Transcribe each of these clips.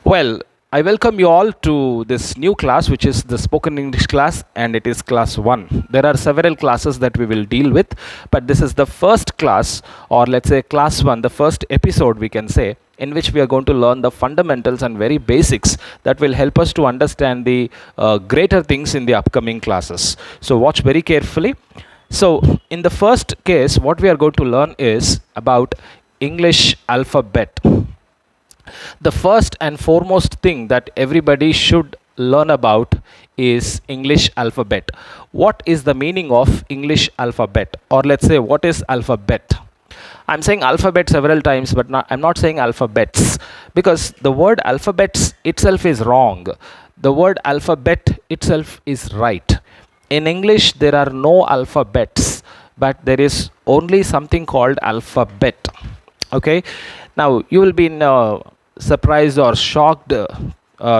Well, I welcome you all to this new class, which is the spoken English class, and it is class 1. There are several classes that we will deal with, but this is the first class, or let's say class 1, the first episode, we can say, in which we are going to learn the fundamentals and very basics that will help us to understand the greater things in the upcoming classes. So, watch very carefully. So, in the first case, what we are going to learn is about English alphabet. The first and foremost thing that everybody should learn about is English alphabet. What is the meaning of English alphabet? Or let's say, what is alphabet? I'm saying alphabet several times, but I'm not saying alphabets, because the word alphabets itself is wrong. The word alphabet itself is right. In English, there are no alphabets, but there is only something called alphabet. Okay, now you will be in surprised or shocked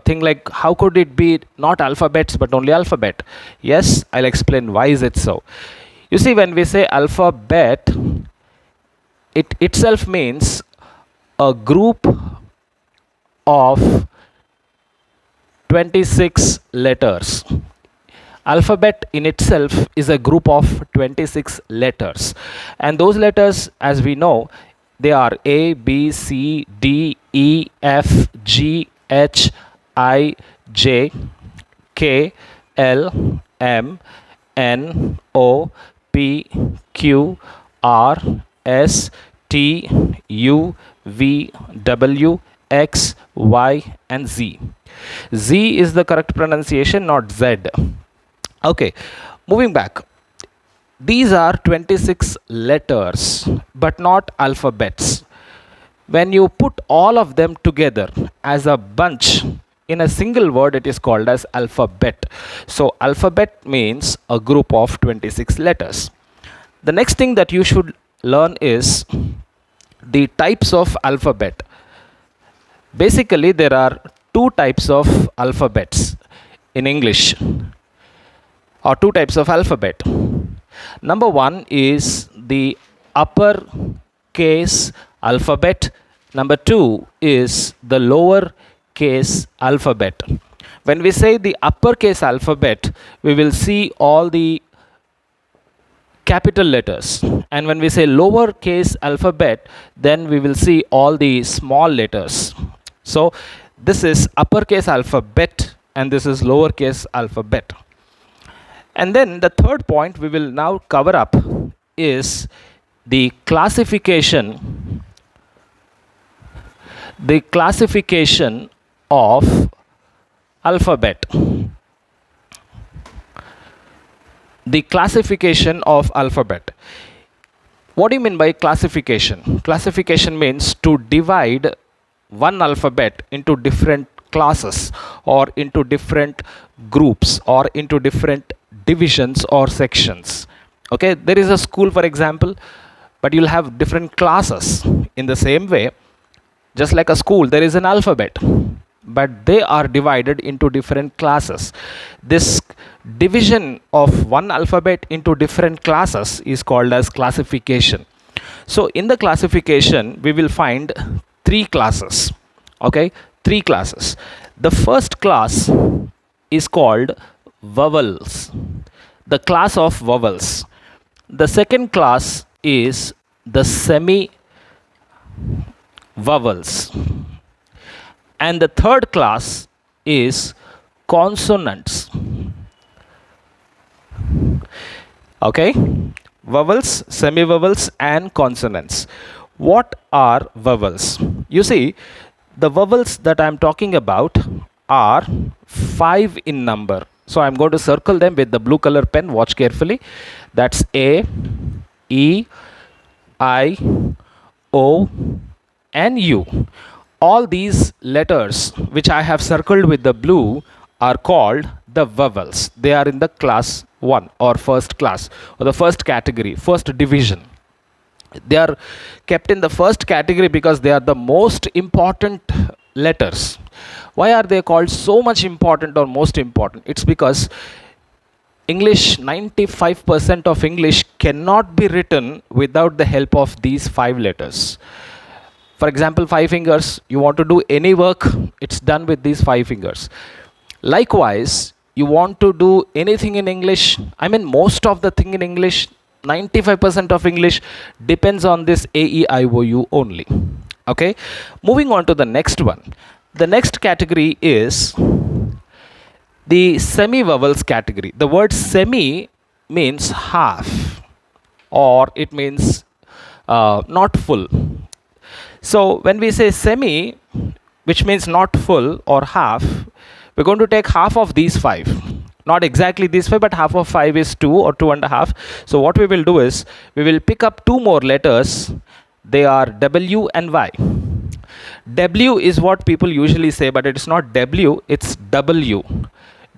thing like, how could it be not alphabets but only alphabet? Yes, I'll explain why is it so. You see, when we say alphabet, it itself means a group of 26 letters. Alphabet in itself is a group of 26 letters, and those letters, as we know, they are A, B, C, D, E, F, G, H, I, J, K, L, M, N, O, P, Q, R, S, T, U, V, W, X, Y, and Z. Z is the correct pronunciation, not Z. Okay, moving back. These are 26 letters, but not alphabets. When you put all of them together as a bunch in a single word, it is called as alphabet. So, alphabet means a group of 26 letters. The next thing that you should learn is the types of alphabet. Basically, there are two types of alphabets in English, or two types of alphabet. Number one is the upper case alphabet. Number two is the lower case alphabet. When we say the uppercase alphabet, we will see all the capital letters, and when we say lower case alphabet, then we will see all the small letters. So this is uppercase alphabet and this is lowercase alphabet. And then the third point we will now cover up is the classification of alphabet. The classification of alphabet. What do you mean by classification? Classification means to divide one alphabet into different classes, or into different groups, or into different divisions or sections. Okay, there is a school, for example, but you'll have different classes. In the same way, just like a school, there is an alphabet, but they are divided into different classes. This division of one alphabet into different classes is called as classification. So in the classification, we will find three classes. Okay, three classes. The first class is called vowels, the class of vowels. The second class is the semi vowels, and the third class is consonants. Okay, vowels, semi vowels, and consonants. What are vowels? You see, the vowels that I am talking about are 5 in number. So I am going to circle them with the blue color pen. Watch carefully. That's A, E, I, O, and U. All these letters which I have circled with the blue are called the vowels. They are in the class 1, or first class, or the first category, first division. They are kept in the first category because they are the most important letters. Why are they called so much important or most important? It's because English, 95% of English cannot be written without the help of these 5 letters. For example, 5 fingers, you want to do any work, It's done with these 5 fingers. Likewise, you want to do anything in English, I mean, most of the thing in English, 95% of English depends on this A, E, I, O, U only. Okay, moving on to the next one. The next category is the semi-vowels category. The word semi means half, or it means not full. So when we say semi, which means not full or half, we're going to take half of these 5. Not exactly these 5, but half of 5 is 2 or 2.5. So what we will do is, we will pick up 2 more letters. They are W and Y. W is what people usually say, but it's not W, it's W.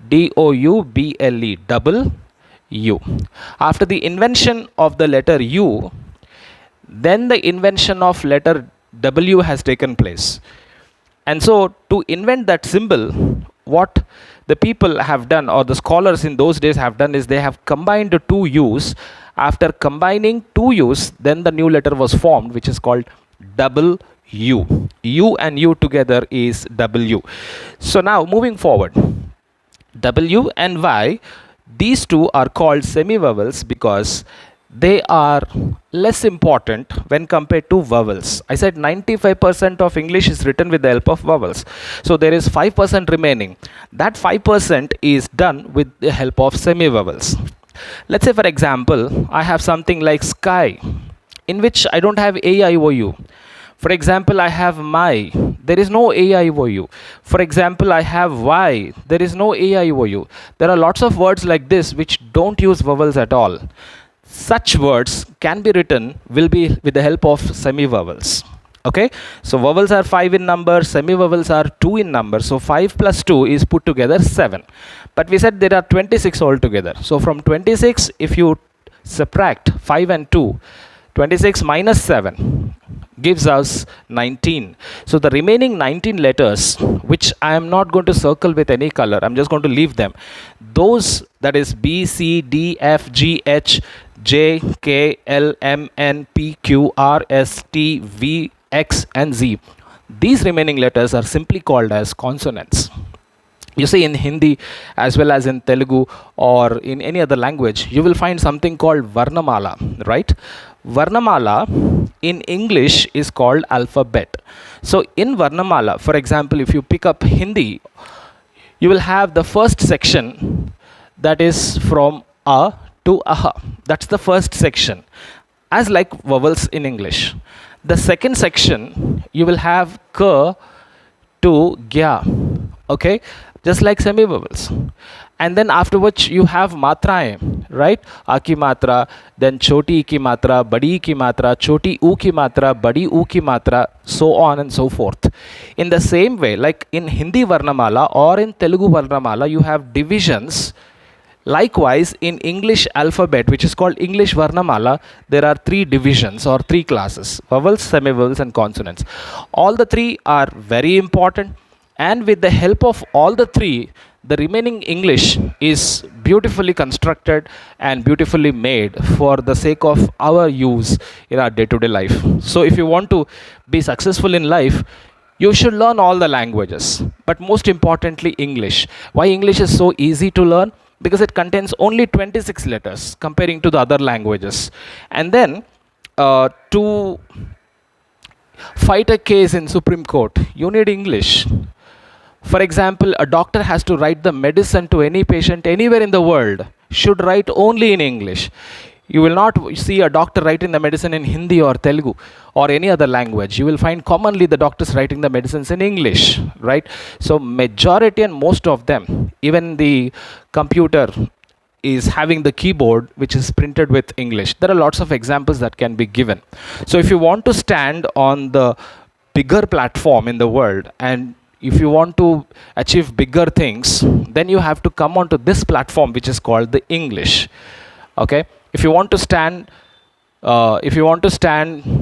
D-O-U-B-L-E, double U. After the invention of the letter U, then the invention of letter W has taken place. And so to invent that symbol, what the people have done, or the scholars in those days have done, is they have combined 2 U's. After combining 2 U's, then the new letter was formed, which is called double U. U and U together is W. So now moving forward, W and Y, these two are called semi-vowels because they are less important when compared to vowels. I said 95% of English is written with the help of vowels. So there is 5% remaining. That 5% is done with the help of semi-vowels. Let's say, for example, I have something like sky, in which I don't have A, I, O, U. For example, I have my, there is no A, I, O, U. For example, I have Y, there is no A, I, O, U. There are lots of words like this which don't use vowels at all. Such words can be written, will be with the help of semi-vowels. Okay, so vowels are 5 in number, semi-vowels are 2 in number. So 5 plus 2 is put together 7. But we said there are 26 altogether. So from 26, if you subtract 5 and 2, 26 minus 7 gives us 19. So the remaining 19 letters, which I am not going to circle with any color, I'm just going to leave them. Those, that is B, C, D, F, G, H, J, K, L, M, N, P, Q, R, S, T, V, X and Z. These remaining letters are simply called as consonants. You see, in Hindi as well as in Telugu or in any other language, you will find something called Varnamala, right? Varnamala in English is called alphabet. So in Varnamala, for example, if you pick up Hindi, you will have the first section that is from A to Aha. That's the first section, as like vowels in English. The second section, you will have K to Gya, okay, just like semi-vowels. And then afterwards you have matraएं, right? A ki matra, then choti ki matra, badi ki matra, choti u ki matra, badi u ki matra, so on and so forth. In the same way, like in Hindi Varnamala or in Telugu Varnamala, you have divisions. Likewise, in English alphabet, which is called English Varnamala, there are 3 divisions or 3 classes: vowels, semi-vowels and consonants. All the 3 are very important, and with the help of all the 3, the remaining English is beautifully constructed and beautifully made for the sake of our use in our day-to-day life. So if you want to be successful in life, you should learn all the languages, but most importantly English. Why English is so easy to learn? Because it contains only 26 letters comparing to the other languages. And then to fight a case in Supreme Court, you need English. For example, a doctor has to write the medicine to any patient anywhere in the world, should write only in English. You will not see a doctor writing the medicine in Hindi or Telugu or any other language. You will find commonly the doctors writing the medicines in English, right? So majority and most of them, even the computer is having the keyboard which is printed with English. There are lots of examples that can be given. So if you want to stand on the bigger platform in the world, and if you want to achieve bigger things, then you have to come onto this platform which is called the English. Okay, if you want to stand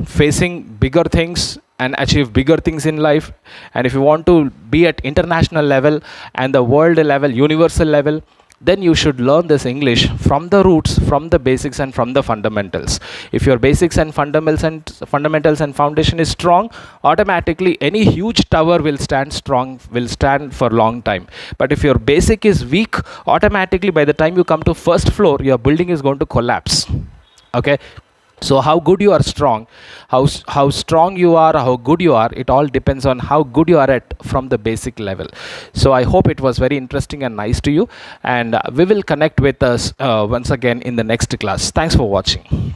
facing bigger things and achieve bigger things in life, and if you want to be at international level and the world level, universal level, then you should learn this English from the roots, from the basics, and from the fundamentals. If your basics and fundamentals and foundation is strong, automatically any huge tower will stand strong, will stand for long time. But if your basic is weak, automatically by the time you come to first floor, your building is going to collapse. Okay, so how good you are strong, how strong you are, how good you are, it all depends on how good you are at from the basic level. So I hope it was very interesting and nice to you, and we will connect with us once again in the next class. Thanks for watching.